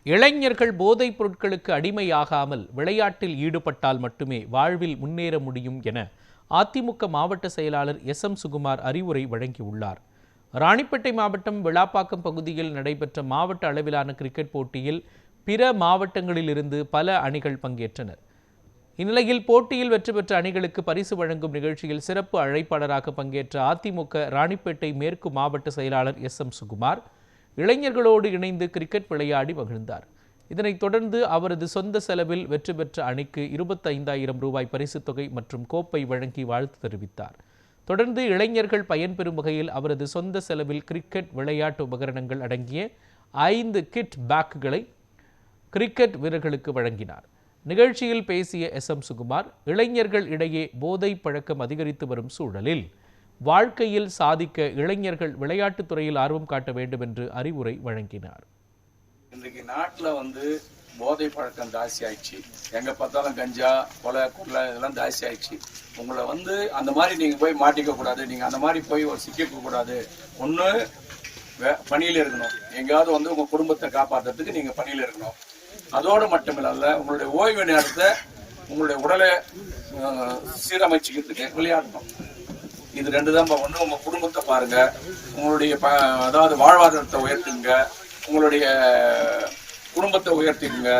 இளைஞர்கள் போதைப் பொருட்களுக்கு அடிமையாகாமல் விளையாட்டில் ஈடுபட்டால் மட்டுமே வாழ்வில் முன்னேற முடியும் என அதிமுக மாவட்ட செயலாளர் எஸ்.எம். சுகுமார் அறிவுரை வழங்கியுள்ளார். ராணிப்பேட்டை மாவட்டம் விளாப்பாக்கம் பகுதியில் நடைபெற்ற மாவட்ட அளவிலான கிரிக்கெட் போட்டியில் பிற மாவட்டங்களிலிருந்து பல அணிகள் பங்கேற்றனர். இந்நிலையில் போட்டியில் வெற்றி பெற்ற அணிகளுக்கு பரிசு வழங்கும் நிகழ்ச்சியில் சிறப்பு அழைப்பாளராக பங்கேற்ற அதிமுக ராணிப்பேட்டை மேற்கு மாவட்ட செயலாளர் எஸ்.எம். சுகுமார் இளைஞர்களோடு இணைந்து கிரிக்கெட் விளையாடி மகிழ்ந்தார். இதனைத் தொடர்ந்து அவரது சொந்த செலவில் வெற்றி பெற்ற அணிக்கு 25,000 ரூபாய் பரிசுத் தொகை மற்றும் கோப்பை வழங்கி வாழ்த்து தெரிவித்தார். தொடர்ந்து இளைஞர்கள் பயன்பெறும் வகையில் அவரது சொந்த செலவில் கிரிக்கெட் விளையாட்டு உபகரணங்கள் அடங்கிய 5 கிட் பேக்குகளை கிரிக்கெட் வீரர்களுக்கு வழங்கினார். நிகழ்ச்சியில் பேசிய எஸ்.எம். சுகுமார், இளைஞர்கள் இடையே போதை பழக்கம் அதிகரித்து வரும் சூழலில் வாழ்க்கையில் சாதிக்க இளைஞர்கள் விளையாட்டுத் துறையில் ஆர்வம் காட்ட வேண்டும் என்று அறிவுரை வழங்கினார். இன்றைக்கு நாட்டில் போதை பழக்கம் ஜாஸ்தி ஆயிடுச்சு. எங்க பார்த்தாலும் கஞ்சா, கொலை, கொள்ளை இதெல்லாம் ஜாஸ்தி ஆயிடுச்சு. உங்களை அந்த மாதிரி நீங்க போய் மாட்டிக்க கூடாது. நீங்க அந்த மாதிரி போய் ஒரு சிக்கிக்க கூடாது. ஒண்ணு பணியில இருக்கணும். எங்கேயாவது உங்க குடும்பத்தை காப்பாற்றுறதுக்கு நீங்க பணியில இருக்கணும். அதோடு மட்டுமில்ல, உங்களுடைய ஓய்வு நேரத்தை உங்களுடைய உடலை சீரமைச்சுக்கிறதுக்கு விளையாடணும். இது 2 தான். ஒன்று, உங்க குடும்பத்தை பாருங்க, உங்களுடைய வாழ்வாதாரத்தை உயர்த்துங்க, உங்களுடைய குடும்பத்தை உயர்த்திடுங்க.